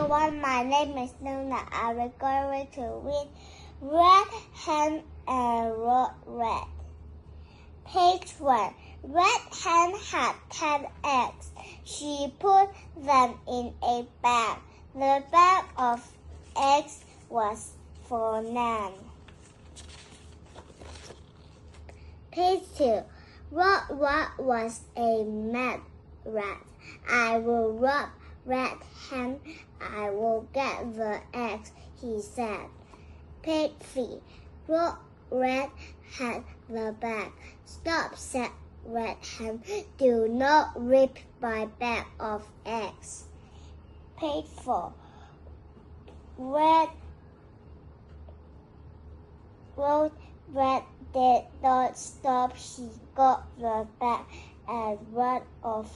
everyone, my name is Luna. I will going to read Red Hen and Red. Page 1. Red Hen had 10 eggs. She put them in a bag. The bag of eggs was for Nan. Page 2. Rot was a mad rat. I will rob Red Hen. I will get the eggs, he said. Page 3. Red had the bag. Stop, said Red Hen. Do not rip my bag of eggs. Page 4. Red did not stop. She got the bag, and one of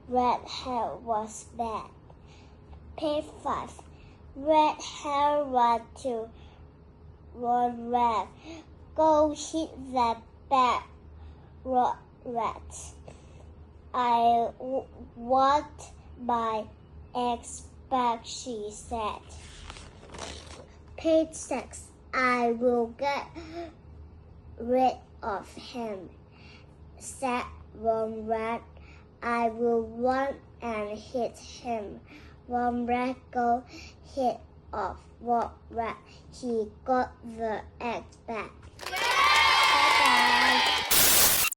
Red Hen was bad. Page 5. Red Hen ran to Red. Go hit that bag, Red. I want my eggs back, she said. Page 6. I will get rid of him, said Red. I will run and hit him. Red go hit of Red. He got the eggs back. Bye-bye.